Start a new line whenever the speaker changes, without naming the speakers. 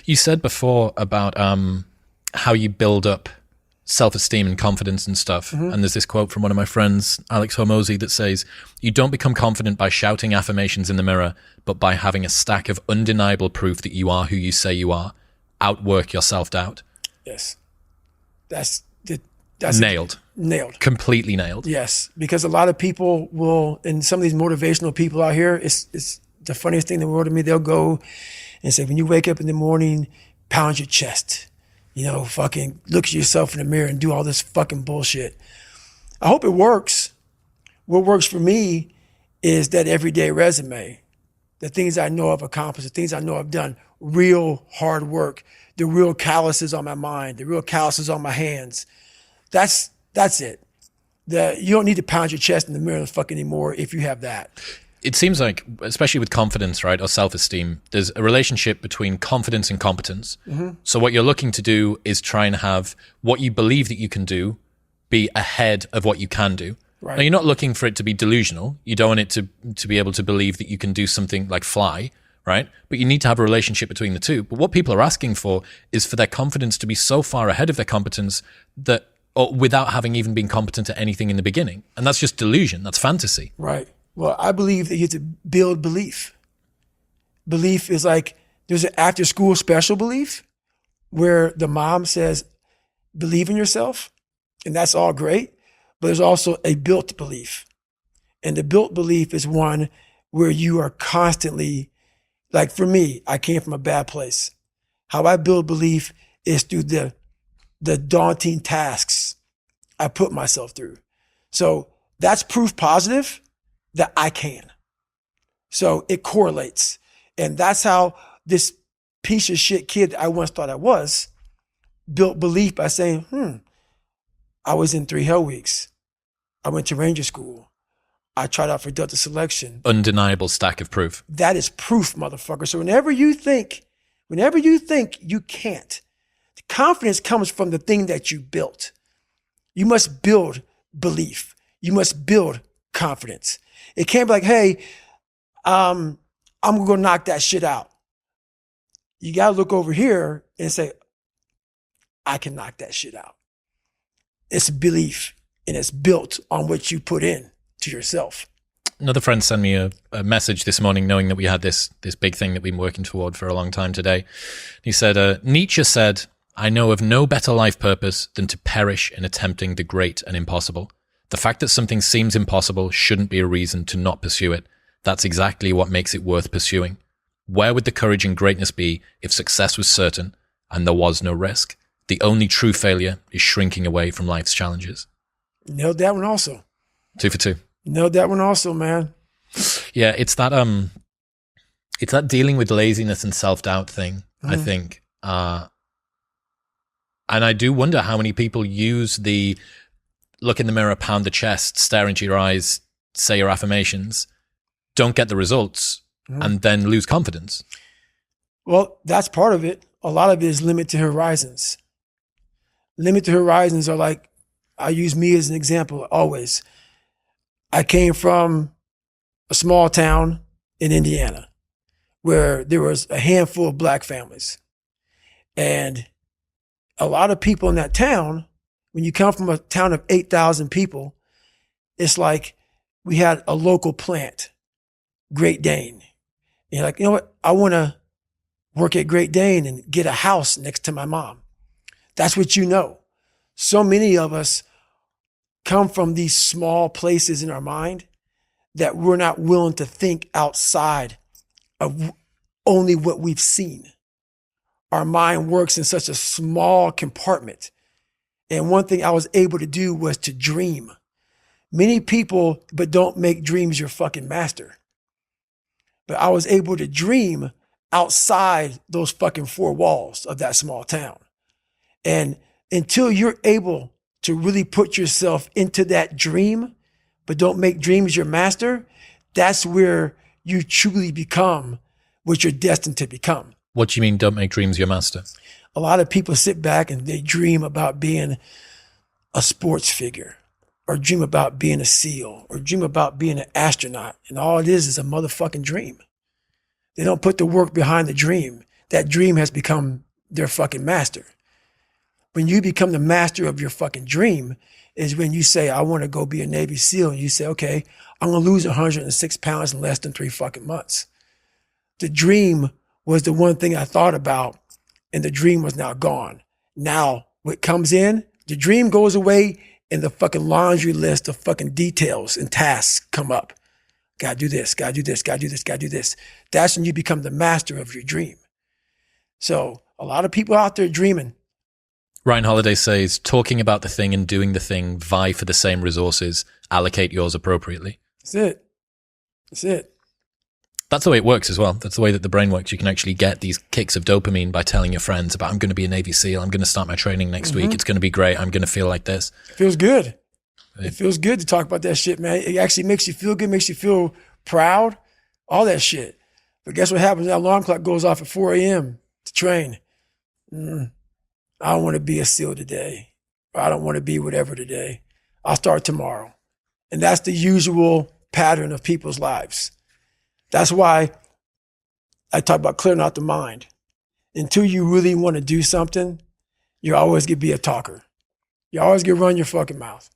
You said before about how you build up self-esteem and confidence and stuff. Mm-hmm. And there's this quote from one of my friends, Alex Hormozy, that says, "You don't become confident by shouting affirmations in the mirror, but by having a stack of undeniable proof that you are who you say you are. Outwork your self-doubt."
Yes. That's
nailed.
Nailed.
Completely nailed.
Yes. Because a lot of people will, and some of these motivational people out here, it's the funniest thing in the world to me. They'll go and say, when you wake up in the morning, pound your chest. Fucking look at yourself in the mirror and do all this fucking bullshit. I hope it works. What works for me is that everyday resume, the things I know I've accomplished, the things I know I've done, real hard work, the real calluses on my mind, the real calluses on my hands. That's it. You don't need to pound your chest in the mirror fuck anymore if you have that.
It seems like, especially with confidence, right, or self-esteem, there's a relationship between confidence and competence. Mm-hmm. So what you're looking to do is try and have what you believe that you can do be ahead of what you can do. Right. Now, you're not looking for it to be delusional. You don't want it to be able to believe that you can do something like fly, right? But you need to have a relationship between the two. But what people are asking for is for their confidence to be so far ahead of their competence that, or without having even been competent at anything in the beginning. And that's just delusion. That's fantasy.
Right. Well, I believe that you have to build belief. Belief is like, there's an after school special belief where the mom says, believe in yourself. And that's all great. But there's also a built belief. And the built belief is one where you are constantly, like for me, I came from a bad place. How I build belief is through the daunting tasks I put myself through. So that's proof positive that I can. So it correlates. And that's how this piece of shit kid that I once thought I was built belief by saying, I was in 3 Hell Weeks. I went to Ranger School. I tried out for Delta Selection.
Undeniable stack of proof.
That is proof, motherfucker. So whenever you think you can't, the confidence comes from the thing that you built. You must build belief. You must build confidence. It can't be like, hey, I'm going to go knock that shit out. You got to look over here and say, I can knock that shit out. It's belief, and it's built on what you put in to yourself.
Another friend sent me a message this morning knowing that we had this big thing that we've been working toward for a long time today. He said, Nietzsche said, "I know of no better life purpose than to perish in attempting the great and impossible. The fact that something seems impossible shouldn't be a reason to not pursue it. That's exactly what makes it worth pursuing. Where would the courage and greatness be if success was certain and there was no risk? The only true failure is shrinking away from life's challenges."
Nailed that one also.
2 for 2.
Nailed that one also, man.
Yeah, it's that dealing with laziness and self-doubt thing, I think. And I do wonder how many people use the look in the mirror, pound the chest, stare into your eyes, say your affirmations, don't get the results, and then lose confidence.
Well, that's part of it. A lot of it is limited horizons. Limited horizons are like, I use me as an example always. I came from a small town in Indiana where there was a handful of black families. And a lot of people in that town, when you come from a town of 8,000 people, it's like we had a local plant, Great Dane. And you're like, you know what? I want to work at Great Dane and get a house next to my mom. That's what you know. So many of us come from these small places in our mind that we're not willing to think outside of only what we've seen. Our mind works in such a small compartment. And one thing I was able to do was to dream. Many people, but don't make dreams your fucking master. But I was able to dream outside those fucking 4 walls of that small town. And until you're able to really put yourself into that dream, but don't make dreams your master, that's where you truly become what you're destined to become.
What do you mean, don't make dreams your master?
A lot of people sit back and they dream about being a sports figure, or dream about being a SEAL, or dream about being an astronaut. And all it is a motherfucking dream. They don't put the work behind the dream. that dream has become their fucking master. When you become the master of your fucking dream is when you say, I want to go be a Navy SEAL. And you say, okay, I'm going to lose 106 pounds in less than 3 fucking months. The dream was the one thing I thought about, and the dream was now gone. Now, what comes in, the dream goes away, and the fucking laundry list of fucking details and tasks come up. Gotta do this, gotta do this, gotta do this, gotta do this. That's when you become the master of your dream. So a lot of people out there dreaming.
Ryan Holiday says, talking about the thing and doing the thing vie for the same resources. Allocate yours appropriately.
That's it. That's it.
That's the way it works as well. That's the way that the brain works. You can actually get these kicks of dopamine by telling your friends about, I'm going to be a Navy SEAL. I'm going to start my training next week. It's going to be great. I'm going to feel like this.
It feels good. It feels good to talk about that shit, man. It actually makes you feel good, makes you feel proud, all that shit. But guess what happens? That alarm clock goes off at 4 a.m. to train. I don't want to be a SEAL today. Or I don't want to be whatever today. I'll start tomorrow. And that's the usual pattern of people's lives. That's why I talk about clearing out the mind. Until you really want to do something, you're always going to be a talker. You're always going to run your fucking mouth.